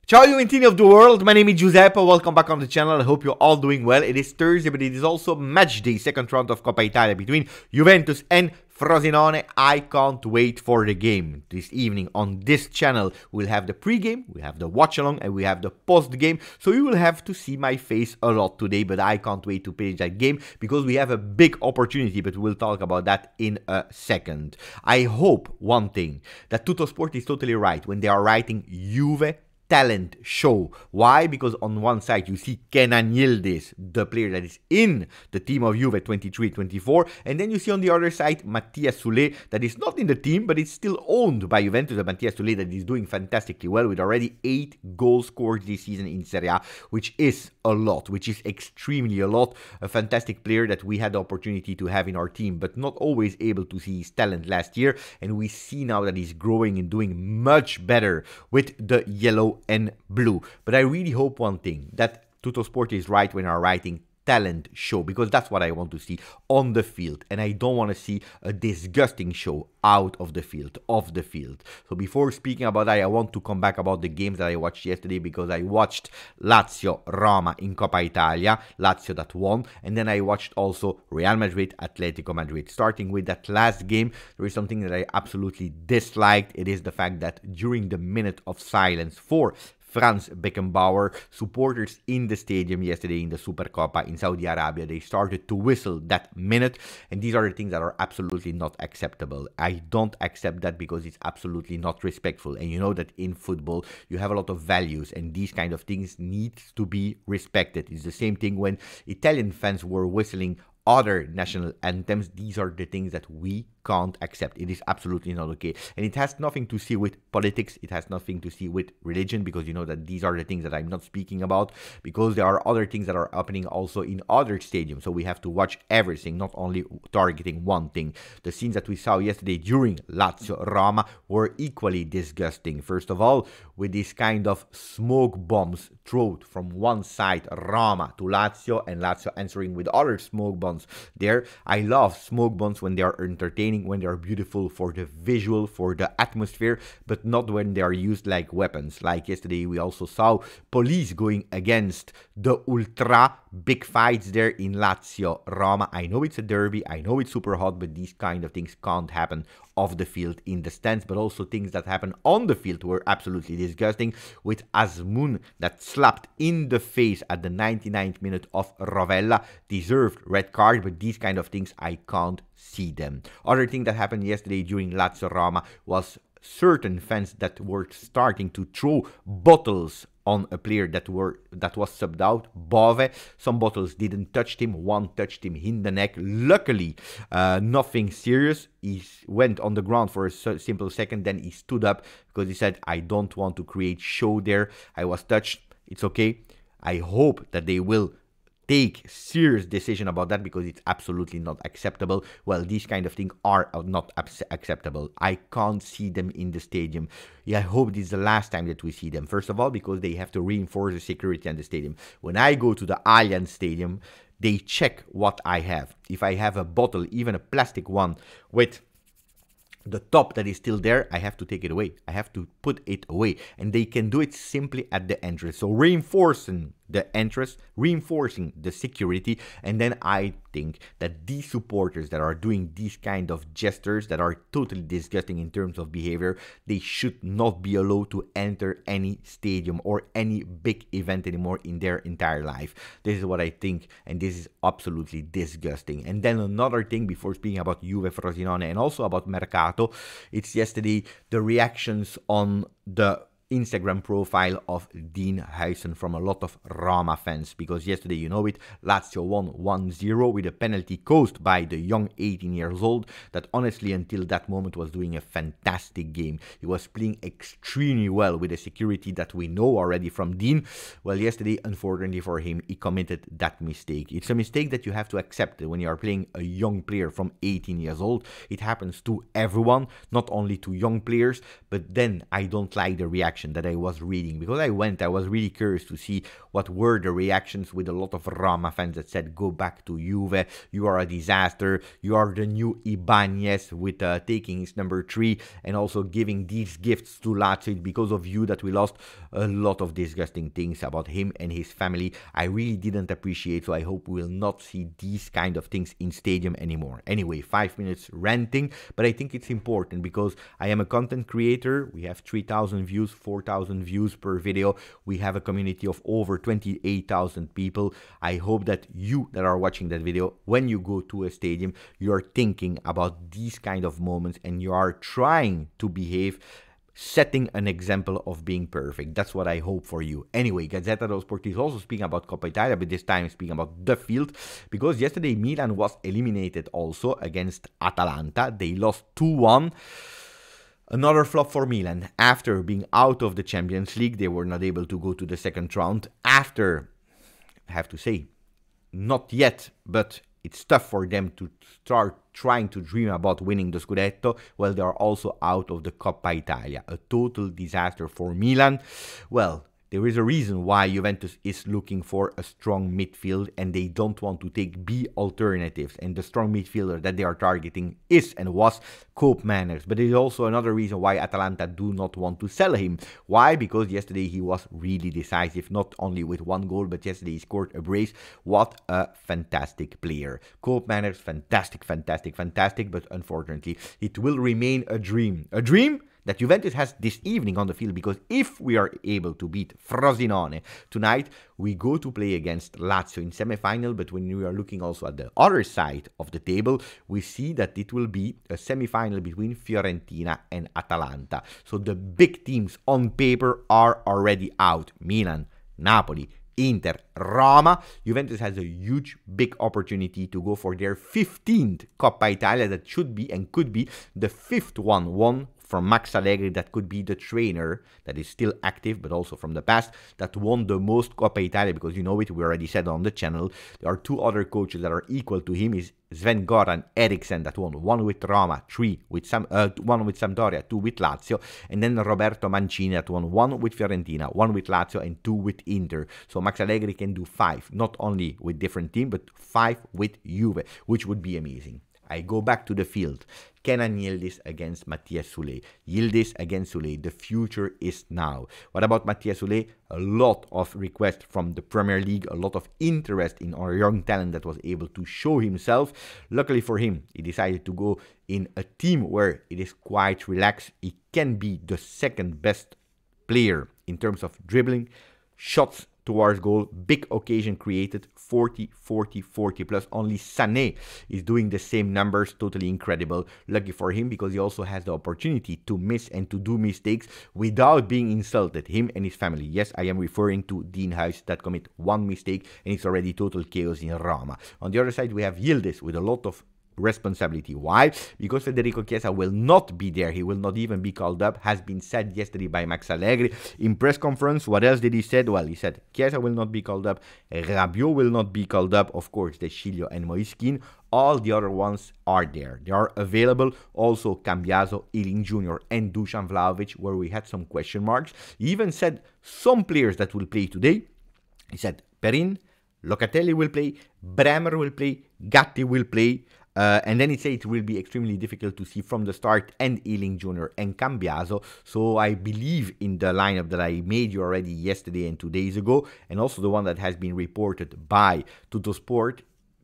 Ciao Juventini of the world, my name is Giuseppe, welcome back on the channel, I hope you're all doing well. It is Thursday, but it is also match day, second round of Coppa Italia between Juventus and Frosinone. I can't wait for the game. This evening on this channel, we'll have the pre-game, we have the watch-along, and we have the post-game. So you will have to see my face a lot today, but I can't wait to play that game because we have a big opportunity, but we'll talk about that in a second. I hope one thing, that Tuttosport is totally right when they are writing Juve talent show. Why? Because on one side you see Kenan Yildiz, the player that is in the team of Juve 23-24, and then you see on the other side Matias Soulé that is not in the team but it's still owned by Juventus. Matias Soulé that is doing fantastically well with already 8 goals scored this season in Serie A, which is a lot, which is extremely a lot. A fantastic player that we had the opportunity to have in our team, but not always able to see his talent last year, and we see now that he's growing and doing much better with the yellow and blue. But I really hope one thing, that Tuttosport is right when are writing talent show, because that's what I want to see on the field, and I don't want to see a disgusting show out of the field, off the field. So before speaking about that, I want to come back about the games that I watched yesterday, because I watched Lazio Roma in Coppa Italia, Lazio that won, and then I watched also Real Madrid Atletico Madrid. Starting with that last game, there is something that I absolutely disliked. It is the fact that during the minute of silence for Franz Beckenbauer, supporters in the stadium yesterday in the Supercoppa in Saudi Arabia, they started to whistle that minute, and these are the things that are absolutely not acceptable. I don't accept that because it's absolutely not respectful, and you know that in football you have a lot of values and these kind of things need to be respected. It's the same thing when Italian fans were whistling other national anthems. These are the things that we can't accept. It is absolutely not okay, and it has nothing to see with politics, it has nothing to see with religion, because you know that these are the things that I'm not speaking about, because there are other things that are happening also in other stadiums, so we have to watch everything, not only targeting one thing. The scenes that we saw yesterday during Lazio Roma were equally disgusting. First of all, with this kind of smoke bombs thrown from one side, Roma to Lazio, and Lazio answering with other smoke bombs there. I love smoke bombs when they are entertaining, when they are beautiful for the visual, for the atmosphere, but not when they are used like weapons. Like yesterday, we also saw police going against the ultra, big fights there in Lazio Roma. I know it's a derby, I know it's super hot, but these kind of things can't happen off the field in the stands, but also things that happen on the field were absolutely disgusting, with Azmoun that slapped in the face at the 99th minute of Rovella, deserved red card, but these kind of things I can't see them. Other thing that happened yesterday during Lazio Roma was certain fans that were starting to throw bottles on a player that was subbed out, Bove. Some bottles didn't touch him, one touched him in the neck. Luckily, nothing serious. He went on the ground for a simple second, then he stood up because he said, I don't want to create show there. I was touched, it's okay. I hope that they will take serious decision about that, because it's absolutely not acceptable. Well, these kind of things are not acceptable. I can't see them in the stadium. Yeah, I hope this is the last time that we see them. First of all, because they have to reinforce the security in the stadium. When I go to the Allianz Stadium, they check what I have. If I have a bottle, even a plastic one, with the top that is still there, I have to take it away. I have to put it away. And they can do it simply at the entrance. So reinforcing the entrance, reinforcing the security, and then I think that these supporters that are doing these kind of gestures that are totally disgusting in terms of behavior, they should not be allowed to enter any stadium or any big event anymore in their entire life. This is what I think, and this is absolutely disgusting. And then another thing, before speaking about Juve, Frosinone, and also about Mercato, it's yesterday the reactions on the Instagram profile of Dean Huijsen from a lot of Roma fans, because yesterday, you know it, Lazio won 1-0 with a penalty caused by the young 18 years old that honestly until that moment was doing a fantastic game. He was playing extremely well with the security that we know already from Dean. Well, yesterday, unfortunately for him, he committed that mistake. It's a mistake that you have to accept when you are playing a young player from 18 years old. It happens to everyone, not only to young players, but then I don't like the reaction reaction that I was reading, because I was really curious to see what were the reactions with a lot of Roma fans that said, go back to Juve, you are a disaster, you are the new Ibanez with taking his number 3 and also giving these gifts to Lazio. Because of you that we lost. A lot of disgusting things about him and his family I really didn't appreciate, so I hope we will not see these kind of things in stadium anymore. Anyway, 5 minutes ranting, but I think it's important because I am a content creator. We have 3,000 views, 4,000 views per video. We have a community of over 28,000 people. I hope that you that are watching that video, when you go to a stadium, you are thinking about these kind of moments and you are trying to behave, setting an example of being perfect. That's what I hope for you. Anyway, Gazzetta dello Sport is also speaking about Coppa Italia, but this time speaking about the field, because yesterday Milan was eliminated also against Atalanta. They lost 2-1. Another flop for Milan. After being out of the Champions League, they were not able to go to the second round. After, I have to say, not yet, but it's tough for them to start trying to dream about winning the Scudetto. Well, they are also out of the Coppa Italia. A total disaster for Milan. Well, there is a reason why Juventus is looking for a strong midfield and they don't want to take B alternatives. And the strong midfielder that they are targeting is and was Koopmeiners. But there is also another reason why Atalanta do not want to sell him. Why? Because yesterday he was really decisive, not only with 1 goal, but yesterday he scored a brace. What a fantastic player. Koopmeiners, fantastic, fantastic, fantastic. But unfortunately, it will remain a dream. A dream that Juventus has this evening on the field, because if we are able to beat Frosinone tonight, we go to play against Lazio in semi-final. But when we are looking also at the other side of the table, we see that it will be a semi-final between Fiorentina and Atalanta. So the big teams on paper are already out. Milan, Napoli, Inter, Roma. Juventus has a huge, big opportunity to go for their 15th Coppa Italia. That should be and could be the 5th one won from Max Allegri. That could be the trainer that is still active, but also from the past, that won the most Coppa Italia, because you know it, we already said on the channel. There are 2 other coaches that are equal to him. Is Sven-Goran Eriksson, that won 1 with Roma, 1 with Sampdoria, 2 with Lazio, and then Roberto Mancini that won 1 with Fiorentina, 1 with Lazio, and 2 with Inter. So Max Allegri can do 5, not only with different teams, but 5 with Juve, which would be amazing. I go back to the field. Kenan Yildiz against Matias Soulé. Yildiz against Soulé. The future is now. What about Matias Soulé? A lot of requests from the Premier League. A lot of interest in our young talent that was able to show himself. Luckily for him, he decided to go in a team where it is quite relaxed. He can be the second best player in terms of dribbling, shots towards goal, big occasion created, 40, 40, 40 plus. Only Sané is doing the same numbers, totally incredible. Lucky for him, because he also has the opportunity to miss and to do mistakes without being insulted, him and his family. Yes, I am referring to Dean Huijs that commit 1 mistake and it's already total chaos in Roma. On the other side, we have Yildiz with a lot of responsibility. Why? Because Federico Chiesa will not be there. He will not even be called up. Has been said yesterday by Max Allegri in press conference. What else did he say? Well, he said Chiesa will not be called up, Rabiot will not be called up, of course De Sciglio and Moiskin. All the other ones are there. They are available. Also Cambiaso, Ealing Jr. and Dusan Vlahovic, where we had some question marks. He even said some players that will play today. He said Perin, Locatelli will play, Bremer will play, Gatti will play. And then he said it will be extremely difficult to see from the start and Ealing Jr. and Cambiaso. So I believe in the lineup that I made you already yesterday and 2 days ago, and also the one that has been reported by Tuttosport.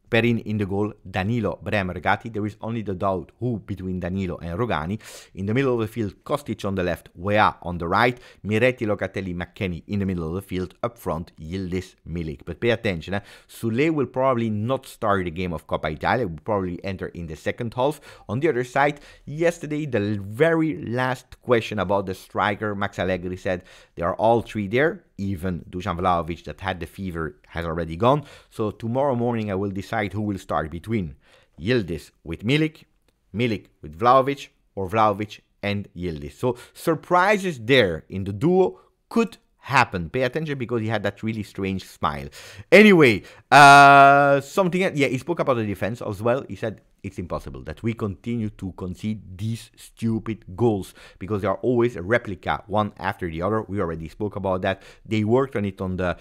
Perin in the goal, Danilo, Bremer, Gatti. There is only the doubt who between Danilo and Rogani. In the middle of the field, Kostic on the left, Weah on the right, Miretti, Locatelli, McKennie in the middle of the field. Up front, Yildiz, Milik. But pay attention, Soulé will probably not start the game of Coppa Italia. Will probably enter in the second half. On the other side, yesterday, the very last question about the striker, Max Allegri said they are all 3 there. Even Dusan Vlahovic that had the fever has already gone. So tomorrow morning I will decide who will start between Yildiz with Milik, Milik with Vlahovic, or Vlahovic and Yildiz. So surprises there in the duo could happen. Pay attention, because he had that really strange smile. Anyway, something else. Yeah, he spoke about the defense as well. He said it's impossible that we continue to concede these stupid goals because they are always a replica, one after the other. We already spoke about that. They worked on it on the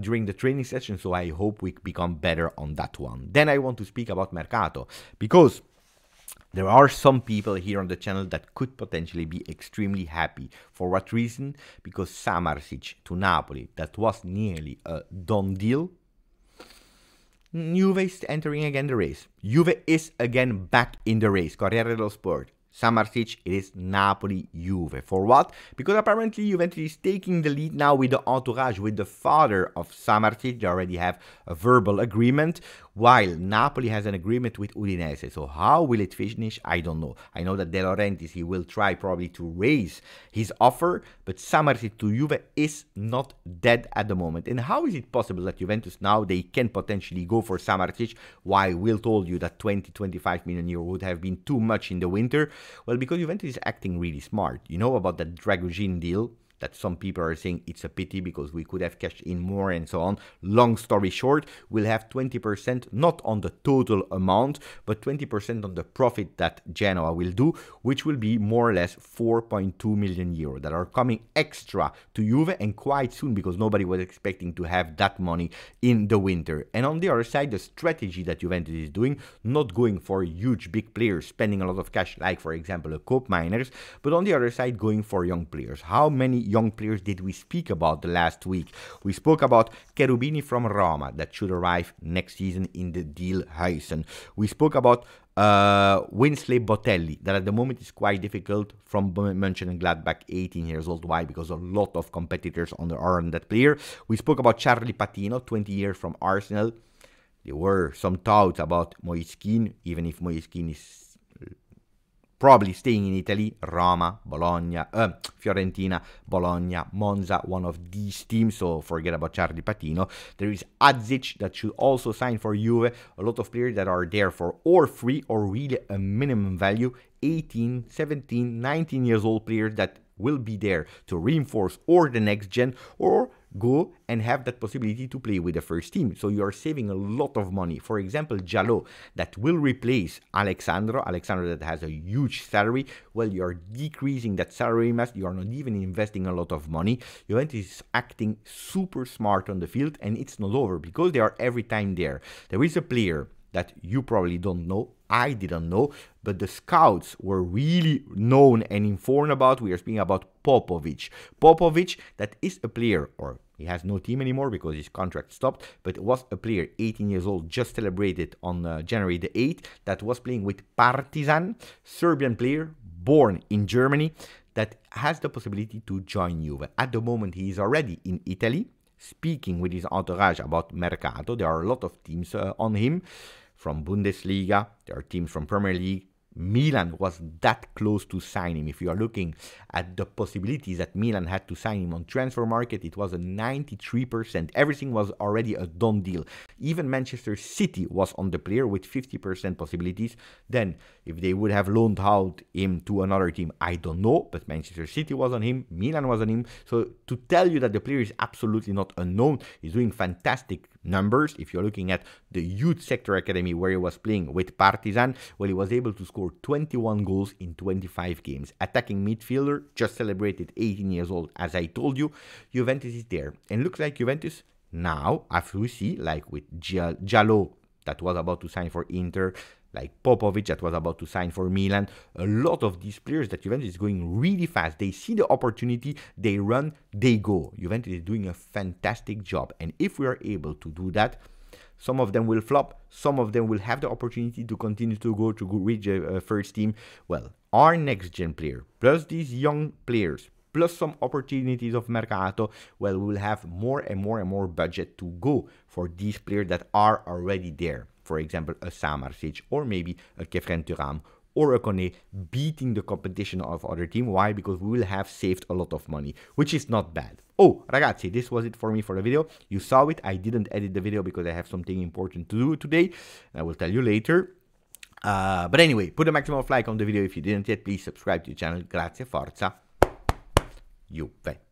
during the training session, so I hope we become better on that one. Then I want to speak about Mercato because there are some people here on the channel that could potentially be extremely happy. For what reason? Because Samardzic to Napoli, that was nearly a done deal. Juve is entering again the race. Juve is again back in the race. Corriere dello Sport. Samardzic, it is Napoli-Juve. For what? Because apparently Juventus is taking the lead now with the entourage, with the father of Samardzic. They already have a verbal agreement, while Napoli has an agreement with Udinese. So how will it finish? I don't know. I know that De Laurentiis, he will try probably to raise his offer, but Samardzic to Juve is not dead at the moment. And how is it possible that Juventus now, they can potentially go for Samardzic, while Will told you that 20-25 million euro would have been too much in the winter? Well, because Juventus is acting really smart. You know about that Dragujin deal? That some people are saying it's a pity because we could have cashed in more and so on. Long story short, we'll have 20% not on the total amount, but 20% on the profit that Genoa will do, which will be more or less 4.2 million euro that are coming extra to Juve, and quite soon, because nobody was expecting to have that money in the winter. And on the other side, the strategy that Juventus is doing, not going for huge big players, spending a lot of cash, like for example a Cope Miners, but on the other side going for young players. How many young players did we speak about the last week? We spoke about Cherubini from Roma that should arrive next season in the deal Huijsen. We spoke about Winsley Botelli, that at the moment is quite difficult, from Mönchengladbach, 18 years old. Why? Because a lot of competitors are on that player. We spoke about Charlie Patino, 20 years from Arsenal. There were some doubts about Moise Kean, even if Moise Kean is probably staying in Italy. Roma, Bologna, Fiorentina, Bologna, Monza, one of these teams, so forget about Charlie Patino. There is Adzic that should also sign for Juve. A lot of players that are there for or free or really a minimum value. 18, 17, 19 years old players that will be there to reinforce or the next gen or go and have that possibility to play with the first team. So you are saving a lot of money. For example, Jallo that will replace Alexandro that has a huge salary. Well, you are decreasing that salary mass. You are not even investing a lot of money. Juventus is acting super smart on the field, and it's not over because they are every time there. There is a player that you probably don't know, I didn't know, but the scouts were really known and informed about. We are speaking about Popovic. Popovic, that is a player, or he has no team anymore because his contract stopped, but was a player, 18 years old, just celebrated on January the 8th, that was playing with Partizan, Serbian player, born in Germany, that has the possibility to join Juve. At the moment, he is already in Italy, speaking with his entourage about Mercato. There are a lot of teams on him. From Bundesliga, there are teams from Premier League. Milan was that close to sign him. If you are looking at the possibilities that Milan had to sign him on transfer market, it was a 93%. Everything was already a done deal. Even Manchester City was on the player with 50% possibilities. Then, if they would have loaned out him to another team, I don't know. But Manchester City was on him, Milan was on him. So to tell you that the player is absolutely not unknown, he's doing fantastic numbers. If you're looking at the youth sector academy where he was playing with Partizan, well, he was able to score 21 goals in 25 games. Attacking midfielder, just celebrated 18 years old, as I told you. Juventus is there. And looks like Juventus now, after we see, like with Jallo, that was about to sign for Inter, like Popovic that was about to sign for Milan, a lot of these players that Juventus is going really fast. They see the opportunity, they run, they go. Juventus is doing a fantastic job. And if we are able to do that, some of them will flop, some of them will have the opportunity to continue to go to reach a first team. Well, our next gen player, plus these young players, plus some opportunities of Mercato, well, we will have more and more and more budget to go for these players that are already there. For example, a Samardzic, or maybe a Kefren Thuram, or a Kone, beating the competition of other team. Why? Because we will have saved a lot of money, which is not bad. Oh, ragazzi, this was it for me for the video. You saw it. I didn't edit the video because I have something important to do today. I will tell you later. But anyway, put a maximum of like on the video if you didn't yet. Please subscribe to the channel. Grazie, forza, Juve.